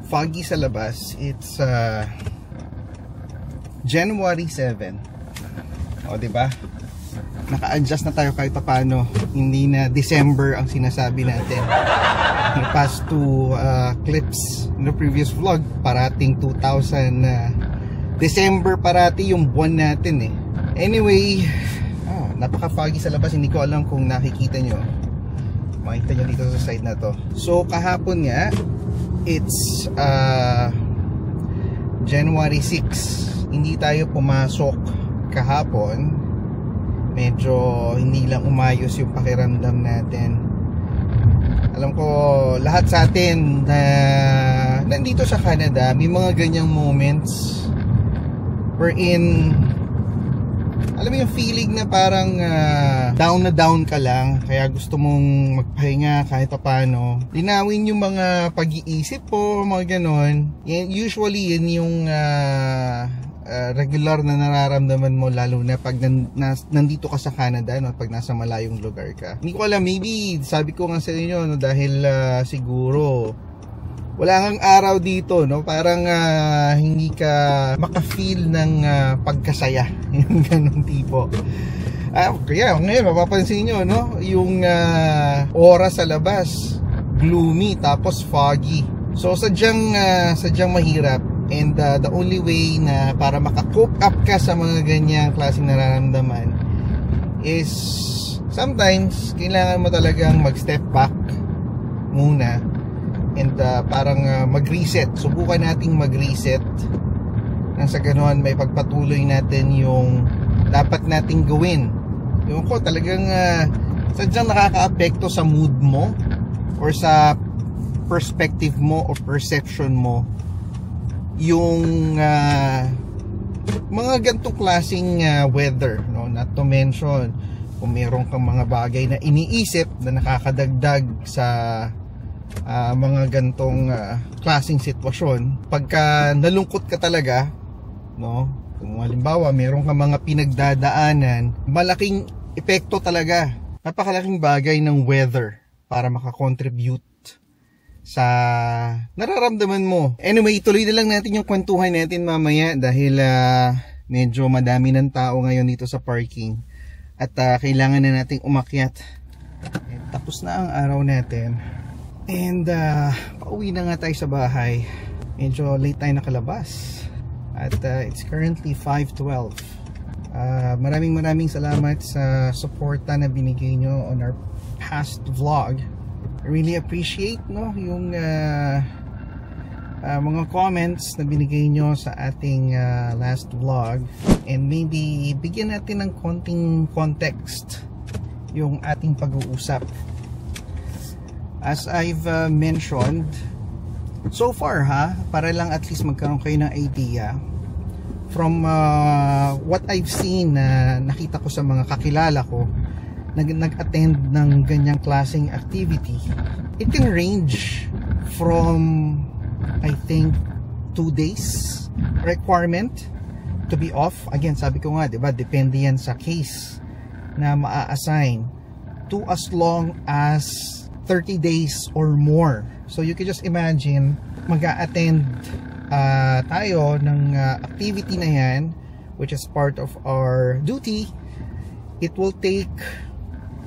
foggy sa labas. It's January 7. O, diba? Naka-adjust na tayo kahit paano. Hindi na December ang sinasabi natin. In the past two clips in the previous vlog, parating 2000 December parati yung buwan natin eh. Anyway, napaka-foggy sa labas. Hindi ko alam kung nakikita nyo. Makikita nyo dito sa side na to. So kahapon nga, it's January 6. Hindi tayo pumasok kahapon. Medyo hindi lang umayos yung pakiramdam natin. Alam ko lahat sa atin na nandito sa Canada, may mga ganyang moments wherein alam mo yung feeling na parang down na down ka lang, kaya gusto mong magpahinga kahit paano. Linawin yung mga pag-iisip po, mga ganon. Usually yun yung regular na nararamdaman mo, lalo na pag nandito ka sa Canada, no? Pag nasa malayong lugar ka. Hindi ko alam, maybe sabi ko nga sa inyo, no? Dahil siguro wala kang araw dito, no? Parang hindi ka maka-feel ng pagkasaya. Yung ganong tipo. Kaya ngayon mapapansin nyo, no? Yung oras sa labas gloomy tapos foggy. So sadyang mahirap. And the only way na para maka-cope up ka sa mga ganyang klaseng nararamdaman is sometimes kailangan mo talagang mag-step back muna and parang mag-reset. Subukan nating mag-reset nang sa ganoon may pagpatuloy natin yung dapat nating gawin. Yung ko talagang sadyang nakaka-apekto sa mood mo or sa perspective mo o perception mo yung mga ganitong klaseng weather, no? Not to mention kung meron kang mga bagay na iniisip na nakakadagdag sa mga ganitong klaseng sitwasyon. Pagka nalungkot ka talaga, no? Kung halimbawa meron kang mga pinagdadaanan, malaking epekto talaga, napakalaking bagay ng weather para makakontribute sa nararamdaman mo. Anyway, tuloy na lang natin yung kwentuhan natin mamaya dahil medyo madami ng tao ngayon dito sa parking at kailangan na nating umakyat. Tapos na ang araw natin and pauwi na nga tayo sa bahay. Medyo late tayo nakalabas at it's currently 5:12. Maraming salamat sa suporta na binigay nyo on our past vlog. I really appreciate, no, yung mga comments na binigay nyo sa ating last vlog, and maybe bigyan natin ng konting context yung ating pag-uusap. As I've mentioned so far, para lang at least magkaroon kayo ng idea from what I've seen na nakita ko sa mga kakilala ko nag-attend ng ganyang klaseng activity. It can range from I think 2 days requirement to be off. Again, sabi ko nga, diba, depende yan sa case na maa-assign, to as long as 30 days or more. So you can just imagine, mag-a-attend tayo ng activity na yan, which is part of our duty. It will take,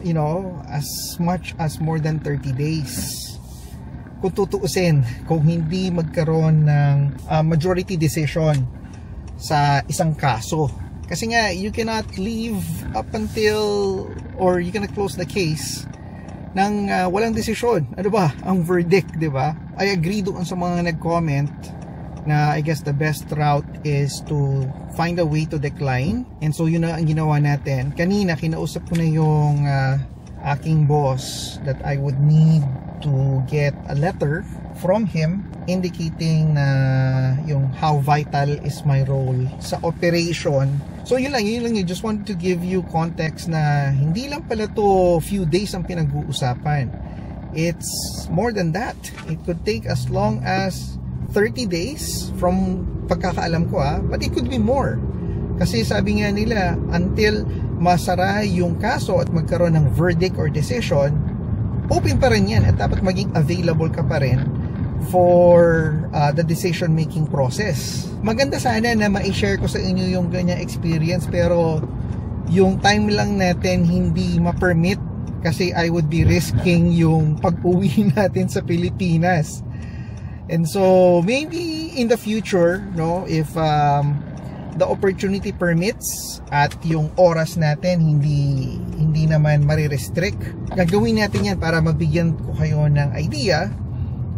you know, as much as more than 30 days kung tutuusin, kung hindi magkaroon ng majority decision sa isang kaso. Kasi nga, you cannot leave up until, or you cannot close the case nang walang desisyon. Ano ba ang verdict, di ba? I agree doon sa mga nag-comment na I guess the best route is to find a way to decline. And so yun na ang ginawa natin. Kanina kinausap ko na yung aking boss that I would need to get a letter from him indicating na yung how vital is my role sa operation. So yun lang, I just wanted to give you context na hindi lang pala to few days ang pinag-uusapan. It's more than that. It could take as long as 30 days from pagkakaalam ko, but it could be more. Kasi sabi nga nila, until masara yung kaso at magkaroon ng verdict or decision, open pa rin yan at dapat maging available ka pa rin for the decision making process. Maganda sana na ma-share ko sa inyo yung ganyang experience, pero yung time lang natin hindi ma-permit kasi I would be risking yung pag-uwi natin sa Pilipinas. And so maybe in the future, no, if the opportunity permits at yung oras natin hindi naman marirestrict, gagawin natin yan para mabigyan ko kayo ng idea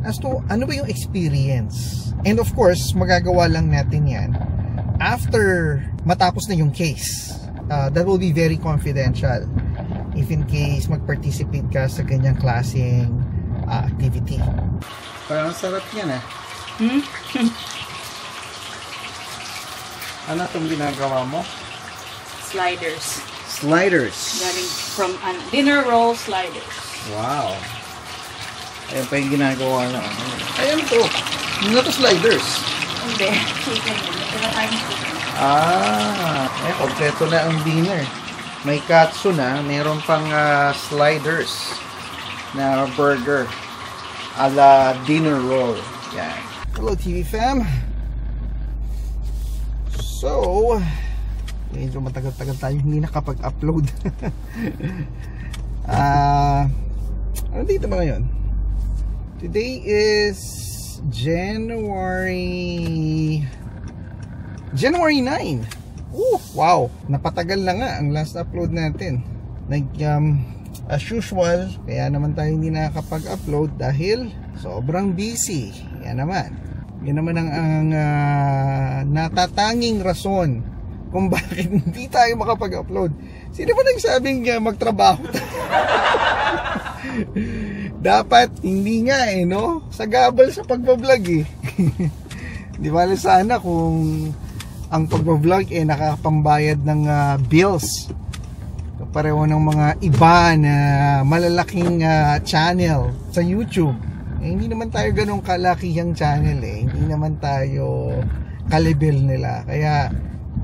as to ano ba yung experience. And of course, magagawa lang natin yan after matapos na yung case. That will be very confidential if in case mag-participate ka sa ganyang klaseng activity. Parang sarap yan Ano itong ginagawa mo? Sliders. Sliders. Galing from dinner roll sliders. Wow. Ayan pa yung ginagawa na. Ayan to. Hindi na to sliders. Hindi. Chicken. Kompleto na ang dinner. May katsu na. Meron pang sliders na burger a la dinner roll. Yan. Hello TV fam. So, medyo matagal-tagal tayo hindi nakapag-upload. Ano dito ba ngayon? Today is January 9. Wow, napatagal na nga ang last upload natin. As usual, kaya naman tayo hindi nakakapag-upload dahil sobrang busy. Yan naman. Yan naman ang natatanging rason kung bakit hindi tayo makapag-upload. Sino ba nagsabing magtrabaho tayo? Dapat hindi nga no? Sagabal sa pagbablog Di ba sana kung ang pagbablog nakapambayad ng bills. Pareho ng mga iba na malalaking channel sa YouTube. Hindi naman tayo ganong kalakihang channel Hindi naman tayo kalibel nila. Kaya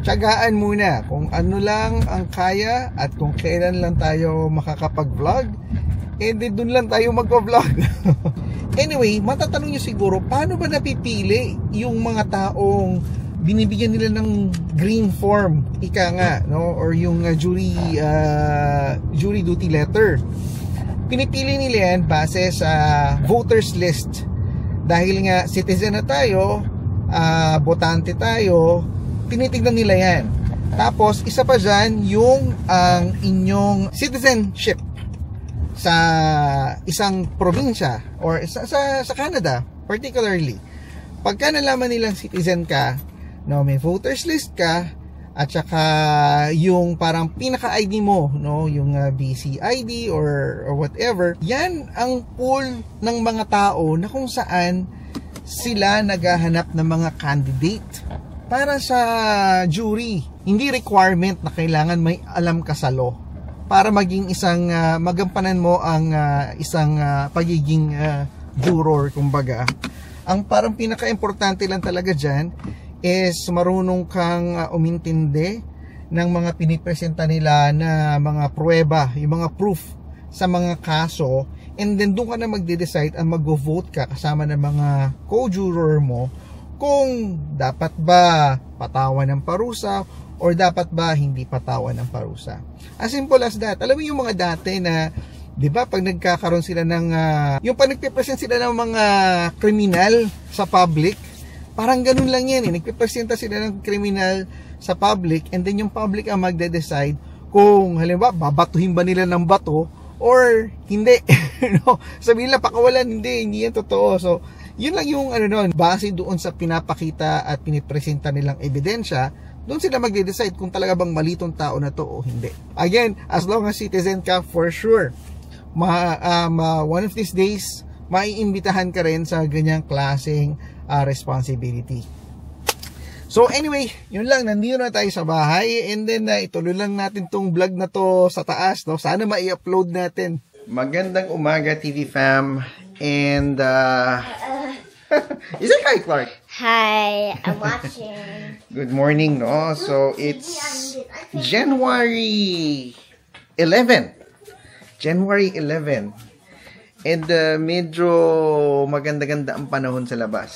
tiyagaan muna kung ano lang ang kaya at kung kailan lang tayo makakapag-vlog, dun lang tayo mag-vlog. Anyway, matatanong nyo siguro, paano ba napipili yung mga taong binibigyan nila ng green form, ika nga, no? Or yung jury duty letter. Pinipili nila yan base sa voters list. Dahil nga citizen na tayo, botante tayo, tinitignan nila yan. Tapos isa pa dyan yung ang inyong citizenship sa isang probinsya or sa Canada particularly. Pagka nalaman nilang citizen ka, no, may voters list ka, at saka yung parang pinaka-ID mo, no, yung BC ID or whatever, yan ang pool ng mga tao na kung saan sila naghahanap ng mga candidate para sa jury. Hindi requirement na kailangan may alam ka sa law para maging isang magampanan mo ang isang pagiging juror, kumbaga. Ang parang pinaka-importante lang talaga dyan is marunong kang umintindi ng mga pinipresenta nila na mga pruweba, yung mga proof sa mga kaso, and then doon ka na magde-decide at mag-vote ka kasama ng mga co-juror mo kung dapat ba patawan ng parusa or dapat ba hindi patawan ng parusa. As simple as that. Alam mo yung mga dati na, di ba, pag nagkakaroon sila ng yung pag nagpipresent sila ng mga kriminal sa public, parang ganun lang yan nagpipresenta sila ng kriminal sa public, and then yung public ang magde-decide kung halimbawa babatuhin ba nila ng bato or hindi. No? Sabihin nila pakawalan, hindi yan totoo. So yun lang yung base doon sa pinapakita at pinipresenta nilang ebidensya, doon sila magde-decide kung talaga bang mali tong tao na to o hindi. Again, as long as citizen ka, for sure one of these days maiimbitahan ka rin sa ganyang klaseng responsibility. So anyway, yun lang, nandito na tayo sa bahay, and then ituloy lang natin tong vlog na to sa taas, no? Sana mai-upload natin. Magandang umaga TV fam, and is it hi Clark? Hi, I'm watching. Good morning, no? So it's January 11. And medyo maganda-ganda ang panahon sa labas.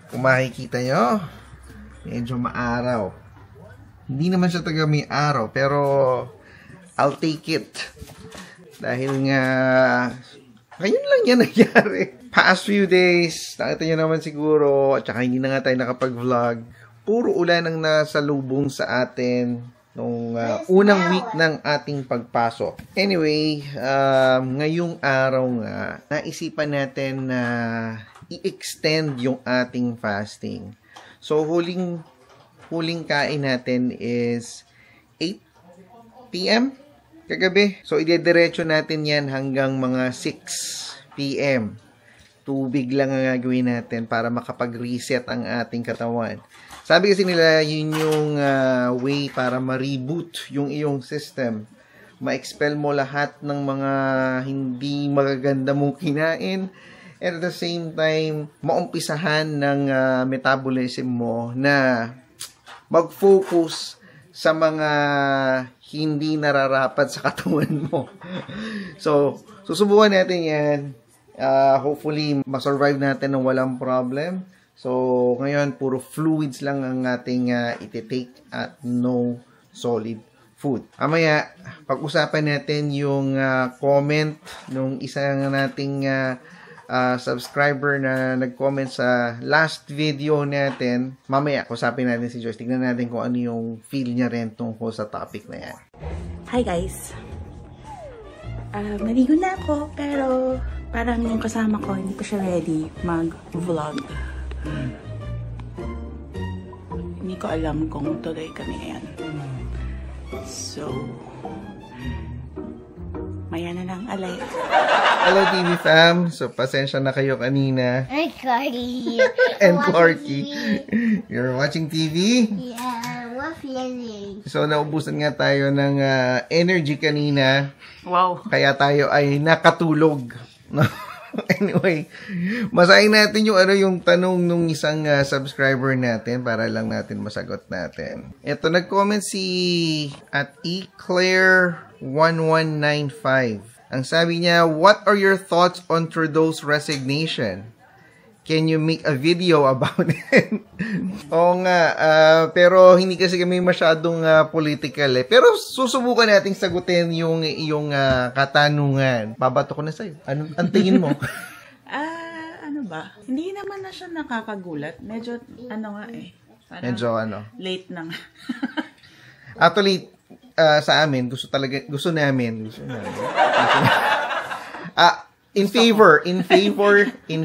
Kung makikita nyo, medyo maaraw. Hindi naman siya taga may araw, pero I'll take it. Dahil nga, ngayon lang yan nangyari. Past few days, nakita nyo naman siguro, at saka hindi na nga tayo nakapag-vlog. Puro ulan ang nasalubong sa atin nung unang week ng ating pagpasok. Anyway, ngayong araw nga, naisipan natin na i-extend yung ating fasting. So, huling kain natin is 8 p.m. kagabi. So, idediretso natin yan hanggang mga 6 p.m. Tubig lang ang gagawin natin para makapag-reset ang ating katawan. Sabi kasi nila, yun yung way para ma-reboot yung iyong system. Ma-expel mo lahat ng mga hindi magaganda mong kinain. And at the same time, maumpisahan ng metabolism mo na mag-focus sa mga hindi nararapat sa katawan mo. So, susubukan natin yan. Hopefully, masurvive natin ng walang problem. So, ngayon, puro fluids lang ang ating iti-take at no solid food. Amaya, pag-usapan natin yung comment nung isa nating subscriber na nag-comment sa last video natin. Mamaya, usapin natin si Joyce. Tignan natin kung ano yung feel niya rin tungkol sa topic na yan. Hi guys! Naligo na ako, pero parang yung kasama ko, hindi pa siya ready mag-vlog. Hindi ko alam kung tuloy kami ngayon. So, maya na lang, alay. Hello TV fam! So, pasensya na kayo kanina. I'm Clarky. And Clarky. You're watching TV? Yeah, we're feeling. So, naubusan nga tayo ng energy kanina. Wow! Kaya tayo ay nakatulog. Anyway, masahin natin yung tanong nung isang subscriber natin para lang natin masagot natin. Ito, nag-comment si at eclaire1195. Ang sabi niya, what are your thoughts on Trudeau's resignation? Can you make a video about it? Oo nga, pero hindi kasi kami masyadong political eh. Pero susubukan nating sagutin yung iyong katanungan. Babato ko na sa'yo. Ang tingin mo? Ano ba? Hindi naman na siya nakakagulat. Medyo, ano nga eh. Parang medyo ano? late na nga. Actually, sa amin, gusto namin. In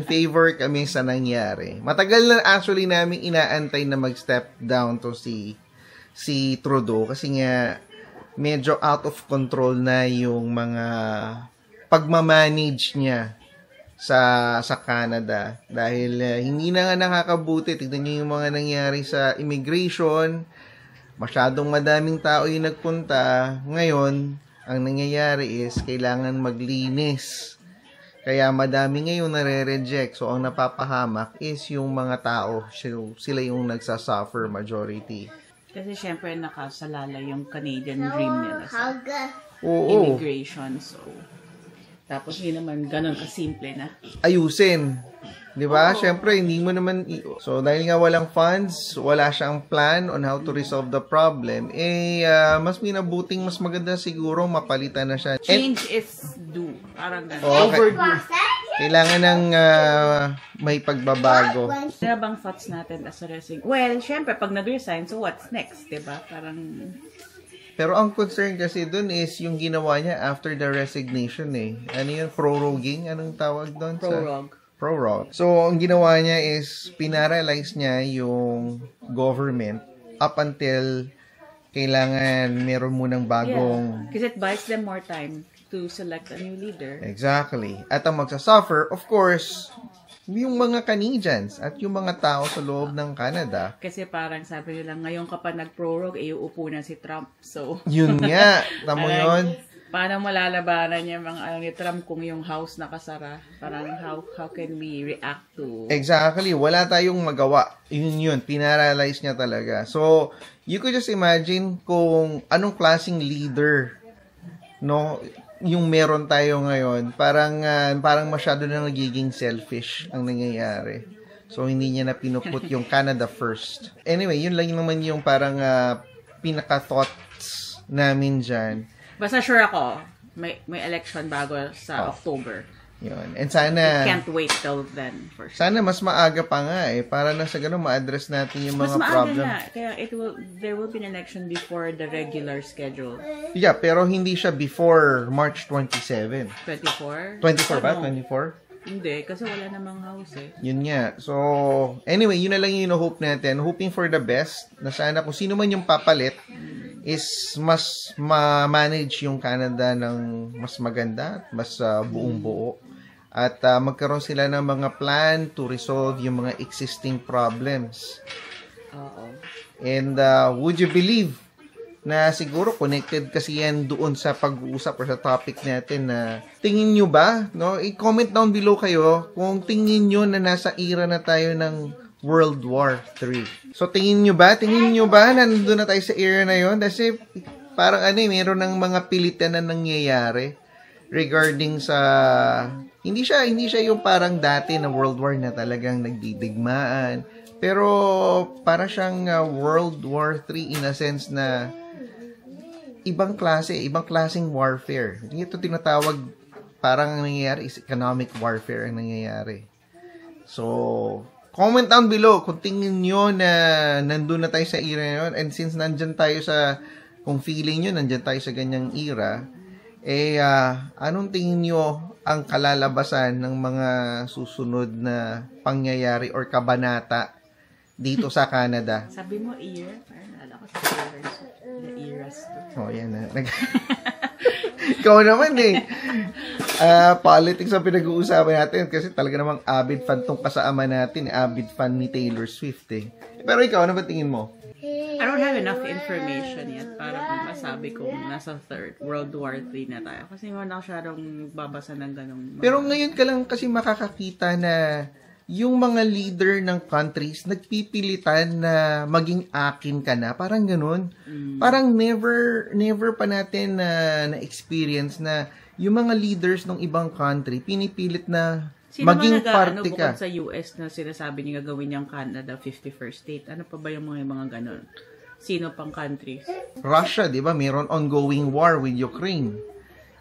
favor kami sa nangyari. Matagal na actually namin inaantay na mag-step down to si Trudeau kasi nga medyo out of control na yung mga pagmamanage niya sa Canada dahil hindi na nga nakakabuti. Tignan niyo yung mga nangyari sa immigration. Masyadong madaming tao yung nagpunta. Ngayon, ang nangyayari is kailangan maglinis. Kaya madami ngayon nare-reject. So, ang napapahamak is yung mga tao. Sila yung nagsasuffer majority. Kasi syempre nakasalala yung Canadian dream nila sa Oo. immigration. So, tapos hindi naman ganun kasimple na. Ayusin. Di ba? Syempre, hindi mo naman... So, dahil nga walang funds, wala siyang plan on how to resolve the problem, mas minabuting, mas maganda siguro mapalitan na siya. Change is due. Parang ganun. Overdue. Kailangan ng may pagbabago. Ano bang thoughts natin as a resignation? Well, syempre, pag nag-resign, so what's next? Diba? Parang... Pero ang concern kasi dun is yung ginawa niya after the resignation eh. Ano yun? Proroguing? Anong tawag dun? Prorogue. So, ang ginawa niya is pinaralyze niya yung government up until kailangan meron munang bagong... Yeah, because it buys them more time to select a new leader. Exactly. At ang magsasuffer, of course, yung mga Canadians at yung mga tao sa loob ng Canada. Kasi parang sabi nila, ngayon ka pa nag-prorogue, iuupo na si Trump. So, yun nga. Tamo yun. Paano malalabanan niya mga ni Trump kung yung house nakasara? Parang how can we react to... Exactly. Wala tayong magawa. Yun. Pinaralyze niya talaga. So, you could just imagine kung anong klaseng leader, no, yung meron tayo ngayon, parang masyado na nagiging selfish ang nangyayari. So, hindi niya na pinuput yung Canada first. Anyway, yun lang naman yung parang pinaka-thoughts namin dyan. Basta sure ako, may election bago sa October. Yun. And sana... Can't wait till then, for sure. Sana mas maaga pa nga para na sa ganun ma-address natin yung mga mas maaga problem. na. Kaya there will be an election before the regular schedule. Yeah, pero hindi siya before March 27. 24? 24 ba? Ano? 24? Hindi, kasi wala namang house eh. Yun nga. So, anyway, yun na lang yung hope natin. Hoping for the best na sana kung sino man yung papalit is mas ma-manage yung Canada ng mas maganda, mas buong buo. At magkaroon sila ng mga plan to resolve yung mga existing problems. Oo. And would you believe na siguro connected kasi yan doon sa pag-uusap or sa topic natin na tingin nyo ba, no? I-comment down below kayo kung tingin nyo na nasa era na tayo ng World War III. So tingin nyo ba na nandun na tayo sa era na yon? Kasi parang meron ng mga pilitan na nangyayari regarding sa hindi siya yung parang dati na World War na talagang nagdidigmaan, pero para siyang World War III in a sense na ibang klaseng warfare. Ito tinatawag parang ang nangyayari is economic warfare ang nangyayari. So, comment down below kung tingin nyo na nandun na tayo sa era na yun. And since nandyan tayo kung feeling nyo nandyan tayo sa ganyang era, anong tingin nyo ang kalalabasan ng mga susunod na pangyayari or kabanata dito sa Canada? Sabi mo era? Parang alam ko sa the eras to. Oh, yan na. Ikaw naman politics ang pinag-uusapan natin kasi talaga namang avid fan tong kasama natin, avid fan ni Taylor Swift Pero ikaw, ano ba tingin mo? I don't have enough information yet para masabi kung nasa World War III na tayo. Kasi wala masyadong babasa ng ganong... Pero ngayon ka lang kasi makakakita na yung mga leader ng countries nagpipilitan na maging akin ka na. Parang ganun. Parang never pa natin na-experience na yung mga leaders ng ibang country pinipilit na maging parte ka. Bukod sa US na sinasabi niya gagawin niyang Canada 51st state, ano pa ba yung mga ganun? Sino pang countries? Russia, di ba? Mayroon ongoing war with Ukraine.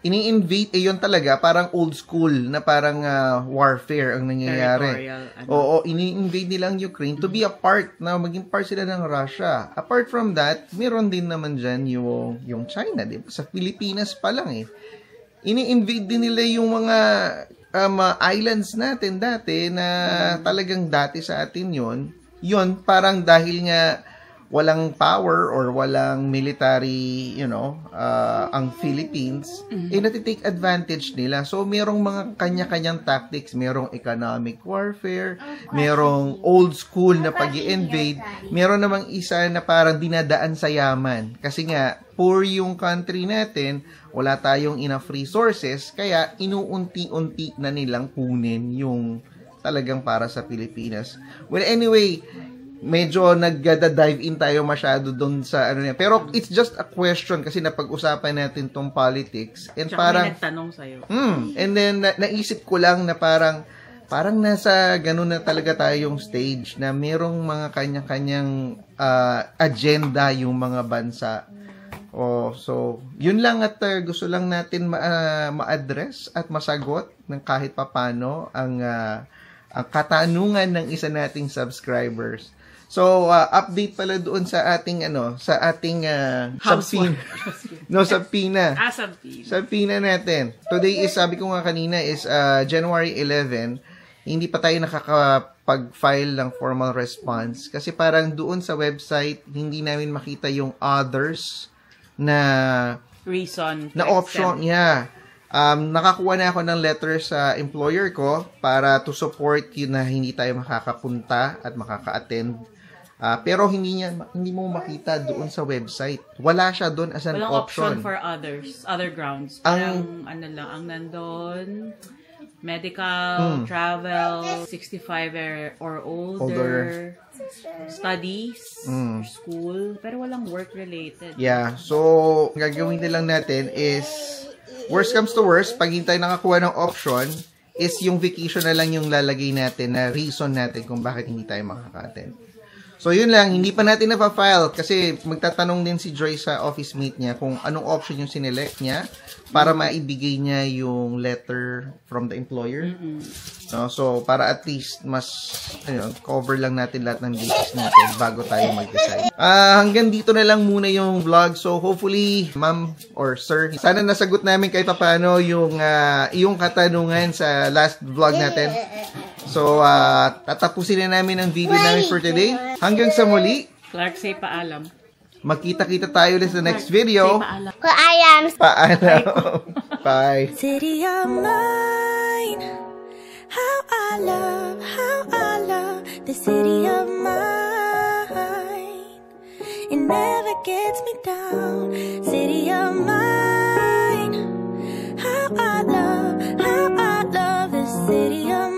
Ini-invade, yun talaga, parang old school na parang warfare ang nangyayari. Oo, ini-invade nila ang Ukraine to be a part, na maging part sila ng Russia. Apart from that, meron din naman dyan yung China, di ba? Sa Pilipinas pa lang ini-invade din nila yung mga islands natin dati na talagang dati sa atin yun parang dahil nga walang power or walang military, ang Philippines, natitake advantage nila. So, merong mga kanya-kanyang tactics. Merong economic warfare, merong old school na pag-i-invade, meron namang isa na parang dinadaan sa yaman. Kasi nga, poor yung country natin, wala tayong enough resources, kaya inuunti-unti na nilang kunin yung talagang para sa Pilipinas. Well, anyway, medyo nag-dive in tayo masyado doon sa niya. Pero it's just a question kasi napag-usapan natin tong politics. And tsaka parang may nagtanong sa'yo. And then naisip ko lang na parang nasa ganun na talaga tayong stage na merong mga kanya-kanyang agenda yung mga bansa. So, yun lang at gusto lang natin ma-address at masagot ng kahit papano ang katanungan ng isa nating subscribers. So, update pala doon sa ating Sabpina. Sabpina natin. Today is, sabi ko nga kanina, is January 11. Hindi pa tayo nakakapag-file ng formal response kasi parang doon sa website hindi namin makita yung others na reason na option. Yeah. Nakakuha na ako ng letter sa employer ko para to support yun na hindi tayo makakapunta at makaka-attend. Pero hindi mo makita doon sa website. Wala siya doon as an walang option. For other grounds. Parang ang nandun, medical, travel, 65 or older. Studies, school, pero walang work-related. Yeah, so gagawin na lang natin is worst comes to worst, pag hindi tayo nakakuha ng option, is yung vacation na lang yung lalagay natin na reason natin kung bakit hindi tayo makaka-attend. So, yun lang. Hindi pa natin na-file kasi magtatanong din si Joy sa office mate niya kung anong option yung sinelect niya para maibigay niya yung letter from the employer. No? So, para at least mas cover lang natin lahat ng basis natin bago tayo mag-decide. Hanggang dito na lang muna yung vlog. So, hopefully, ma'am or sir, sana nasagot namin kahit paano yung iyong katanungan sa last vlog natin. So, tatapusin na namin ang video namin for today. Hanggang sa muli. Clark, say paalam. Magkita-kita tayo ulit sa next video. Say paalam. Paalam. Bye. City of mine, how I love the city of mine. It never gets me down. City of mine, how I love the city of mine.